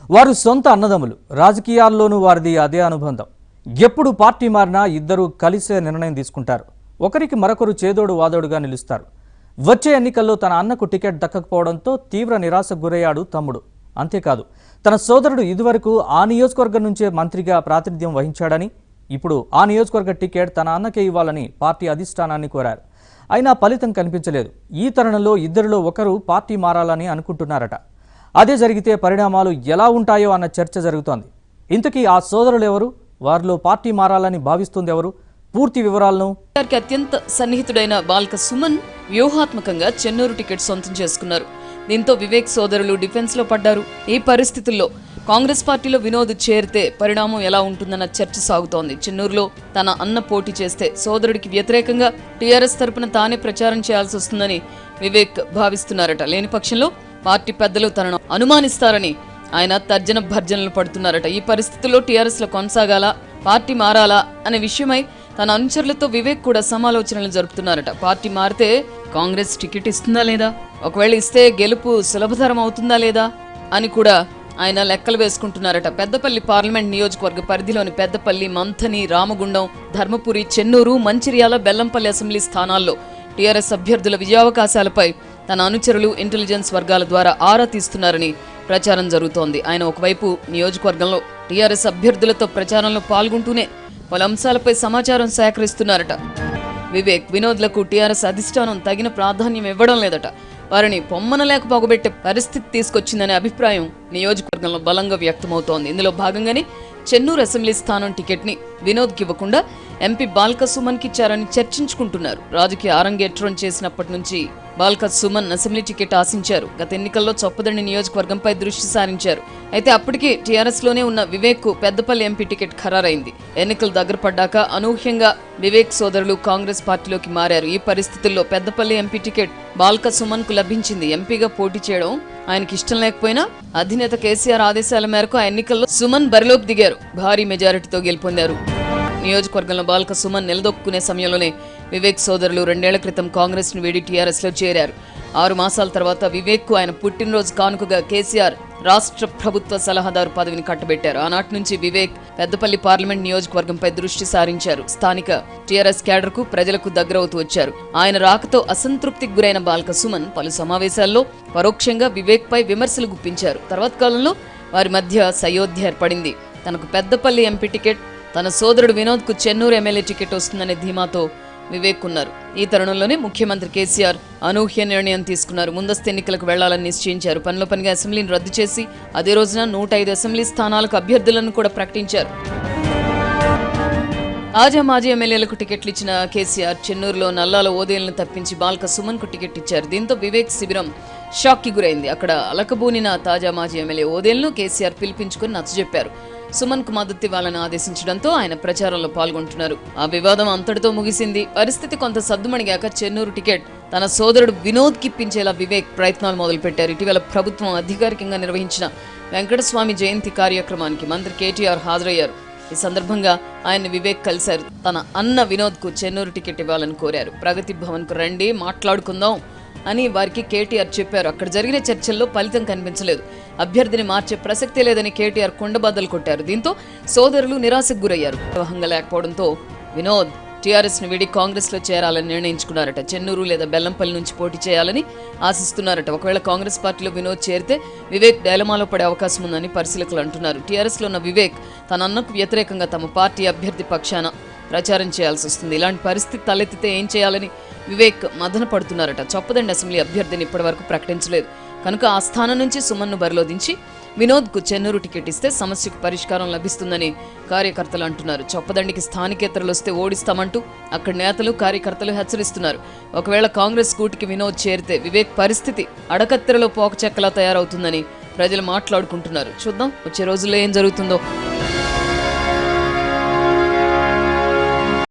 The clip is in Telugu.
వారు సొంత అన్నదమ్ములు. రాజకీయాల్లోనూ వారిది అదే అనుబంధం. ఎప్పుడు పార్టీ మారినా ఇద్దరు కలిసే నిర్ణయం తీసుకుంటారు. ఒకరికి మరొకరు చేదోడు వాదోడుగా నిలుస్తారు. వచ్చే ఎన్నికల్లో తన అన్నకు టికెట్ దక్కకపోవడంతో తీవ్ర నిరాశకు గురయ్యాడు తమ్ముడు. అంతేకాదు, తన సోదరుడు ఇదివరకు ఆ నియోజకవర్గం నుంచే మంత్రిగా ప్రాతినిధ్యం వహించాడని, ఇప్పుడు ఆ నియోజకవర్గ టికెట్ తన అన్నకే ఇవ్వాలని పార్టీ అధిష్టానాన్ని కోరారు. అయినా ఫలితం కనిపించలేదు. ఈ తరుణంలో ఇద్దరిలో ఒకరు పార్టీ మారాలని అనుకుంటున్నారట. అదే జరిగితే పరిణామాలు ఎలా ఉంటాయో అన్న చర్చ జరుగుతోంది. ఇంతకీ ఆ సోదరులు ఎవరు? వారిలో పార్టీ మారాలని భావిస్తుంది ఎవరు? పూర్తి వివరాలను అత్యంత సన్నిహితుడైన బాల్క సుమన్ వ్యూహాత్మకంగా చెన్నూరు టికెట్ సొంతం చేసుకున్నారు. దీంతో వివేక్ సోదరులు డిఫెన్స్ లో పడ్డారు. ఈ పరిస్థితుల్లో కాంగ్రెస్ పార్టీలో వినోద్ చేరితే పరిణామం ఎలా ఉంటుందన్న చర్చ సాగుతోంది. చెన్నూరులో తన అన్న పోటీ చేస్తే సోదరుడికి వ్యతిరేకంగా టీఆర్ఎస్ తరపున తానే ప్రచారం చేయాల్సి వస్తుందని వివేక్ భావిస్తున్నారట. లేని పక్షంలో పార్టీ పెద్దలు తనను అనుమానిస్తారని ఆయన తర్జన భర్జనలు పడుతున్నారట. ఈ పరిస్థితుల్లో టీఆర్ఎస్ లో కొనసాగాలా, పార్టీ మారాలా అనే విషయమై తన అనుచరులతో వివేక్ కూడా సమాలోచనలు జరుపుతున్నారట. పార్టీ మారితే కాంగ్రెస్ టికెట్ ఇస్తుందా లేదా, ఒకవేళ ఇస్తే గెలుపు సులభతరం అవుతుందా లేదా అని కూడా ఆయన లెక్కలు వేసుకుంటున్నారట. పెద్దపల్లి పార్లమెంట్ నియోజకవర్గ పరిధిలోని పెద్దపల్లి, మంథని, రామగుండం, ధర్మపురి, చెన్నూరు, మంచిర్యాల, బెల్లంపల్లి అసెంబ్లీ స్థానాల్లో టీఆర్ఎస్ అభ్యర్థుల విజయావకాశాలపై తన అనుచరులు ఇంటెలిజెన్స్ వర్గాల ద్వారా ఆరా తీస్తున్నారని ప్రచారం జరుగుతోంది. ఆయన ఒకవైపు నియోజకవర్గంలో టీఆర్ఎస్ అభ్యర్థులతో ప్రచారంలో పాల్గొంటూనే పలు అంశాలపై సమాచారం సేకరిస్తున్నారట. వివేక్, వినోద్లకు టీఆర్ఎస్ అధిష్టానం తగిన ప్రాధాన్యం ఇవ్వడం లేదట. వారిని పొమ్మనలేక పొగబెట్టే పరిస్థితి తీసుకొచ్చిందనే అభిప్రాయం నియోజకవర్గంలో బలంగా వ్యక్తమవుతోంది. ఇందులో భాగంగానే చెన్నూరు అసెంబ్లీ స్థానం టికెట్ ని వినోద్కి ఇవ్వకుండా ఎంపీ బాల్క సుమన్ కి ఇచ్చారని చర్చించుకుంటున్నారు. రాజకీయ అరంగేట్రం చేసినప్పటి నుంచి బాల్క సుమన్ అసెంబ్లీ టికెట్ ఆశించారు. గత ఎన్నికల్లో చొప్పదండి నియోజకవర్గంపై దృష్టి సారించారు. అయితే అప్పటికే టీఆర్ఎస్ లోనే ఉన్న వివేక్ కు పెద్దపల్లి ఎంపీ టికెట్ ఖరారైంది. ఎన్నికలు దగ్గర పడ్డాక అనూహ్యంగా వివేక్ సోదరులు కాంగ్రెస్ పార్టీలోకి మారారు. ఈ పరిస్థితుల్లో పెద్దపల్లి ఎంపీ టికెట్ బాల్క సుమన్ కు లభించింది. ఎంపీగా పోటీ చేయడం ఆయనకి ఇష్టం లేకపోయినా అధినేత కేసీఆర్ ఆదేశాల మేరకు ఆ ఎన్నికల్లో సుమన్ బరిలోకి దిగారు. భారీ మెజారిటీతో గెలుపొందారు. నియోజకవర్గంలో బాల్క సుమన్ నిలదొక్కునే సమయంలోనే వివేక్ సోదరులు 2 ఏళ్ల క్రితం కాంగ్రెస్ ను వీడి టీఆర్ఎస్ లో చేరారు. 6 మాసాల తర్వాత వివేక్ కు ఆయన పుట్టినరోజు కానుకగా కేసీఆర్ రాష్ట్ర ప్రభుత్వ సలహాదారు పదవిని కట్టబెట్టారు. ఆనాటి నుంచి వివేక్ పెద్దపల్లి పార్లమెంట్ నియోజకవర్గంపై దృష్టి సారించారు. స్థానిక టీఆర్ఎస్ క్యాడర్ కు ప్రజలకు దగ్గరవుతూ వచ్చారు. ఆయన రాకతో అసంతృప్తికి గురైన బాల్క సుమన్ పలు సమావేశాల్లో పరోక్షంగా వివేక్ పై విమర్శలు గుప్పించారు. తర్వాత కాలంలో వారి మధ్య సయోధ్య ఏర్పడింది. తనకు పెద్దపల్లి ఎంపీ టికెట్, తన సోదరుడు వినోద్ కు చెన్నూరు ఎమ్మెల్యే టికెట్ వస్తుందనే ధీమాతో వివేక్ ఉన్నారు. ఈ తరుణంలోనే ముఖ్యమంత్రి కేసీఆర్ అనూహ్య నిర్ణయం తీసుకున్నారు. ముందస్తు ఎన్నికలకు వెళ్లాలని నిశ్చయించారు. పనిలో పనిగా అసెంబ్లీని రద్దు చేసి అదే రోజున 105 అసెంబ్లీ స్థానాలకు అభ్యర్థులను కూడా ప్రకటించారు. తాజా మాజీ ఎమ్మెల్యేలకు టికెట్లు ఇచ్చిన కేసీఆర్ చెన్నూరులో నల్లాల ఓదేలను తప్పించి బాల్క సుమన్ కు టికెట్ ఇచ్చారు. దీంతో వివేక్ శిబిరం షాక్ కి గురైంది. అక్కడ అలకబూనిన తాజా మాజీ ఎమ్మెల్యే ఓదేలను కేసీఆర్ పిలిపించుకుని నచ్చజెప్పారు. సుమన్ కు మద్దతు ఇవ్వాలని ఆదేశించడంతో ఆయన ప్రచారంలో పాల్గొంటున్నారు. ఆ వివాదం అంతటితో ముగిసింది. పరిస్థితి కొంత సద్దుమణిగాక చెన్నూరు టికెట్ తన సోదరుడు వినోద్ కిప్పించేలా వివేక్ ప్రయత్నాలు మొదలుపెట్టారు. ఇటీవల ప్రభుత్వం అధికారికంగా నిర్వహించిన వెంకటస్వామి జయంతి కార్యక్రమానికి మంత్రి కేటీఆర్ హాజరయ్యారు. ఈ సందర్భంగా ఆయన వివేక్ కలిశారు. తన అన్న వినోద్ కు చెన్నూరు టికెట్ ఇవ్వాలని కోరారు. ప్రగతి భవన్ కు రండి, మాట్లాడుకుందాం అని వారికి కేటీఆర్ చెప్పారు. అక్కడ జరిగిన చర్చల్లో ఫలితం కనిపించలేదు. అభ్యర్థిని మార్చే ప్రసక్తే లేదని కేటీఆర్ కొండబద్దలు కొట్టారు. దీంతో సోదరులు నిరాశకు గురయ్యారు. నిర్వహంగా లేకపోవడంతో వినోద్ టీఆర్ఎస్ ను వీడి కాంగ్రెస్ లో చేరాలని నిర్ణయించుకున్నారట. చెన్నూరు లేదా బెల్లంపల్లి నుంచి పోటీ చేయాలని ఆశిస్తున్నారట. ఒకవేళ కాంగ్రెస్ పార్టీలో వినోద్ చేరితే వివేక్ డైలమాలో పడే అవకాశం ఉందని పరిశీలకులు అంటున్నారు. టీఆర్ఎస్ లో ఉన్న వివేక్ తన అన్నకు వ్యతిరేకంగా తమ పార్టీ అభ్యర్థి పక్షాన ప్రచారం చేయాల్సి వస్తుంది. ఇలాంటి పరిస్థితి తలెత్తితే ఏం చేయాలని వివేక్ మదన పడుతున్నారట. చొప్పదండి అసెంబ్లీ అభ్యర్థిని ఇప్పటివరకు ప్రకటించలేదు కనుక ఆ స్థానం నుంచి సుమన్ను బరిలో దించి వినోద్ కు చెన్నూరు టికెట్ ఇస్తే సమస్యకు పరిష్కారం లభిస్తుందని కార్యకర్తలు అంటున్నారు. చొప్పదండికి స్థానికేతరులు వస్తే ఓడిస్తామంటూ అక్కడి నేతలు, కార్యకర్తలు హెచ్చరిస్తున్నారు. ఒకవేళ కాంగ్రెస్ కూటికి వినోద్ చేరితే వివేక్ పరిస్థితి అడకత్తెరలో పోకచెక్కలా తయారవుతుందని ప్రజలు మాట్లాడుకుంటున్నారు. చూద్దాం వచ్చే రోజుల్లో ఏం జరుగుతుందో.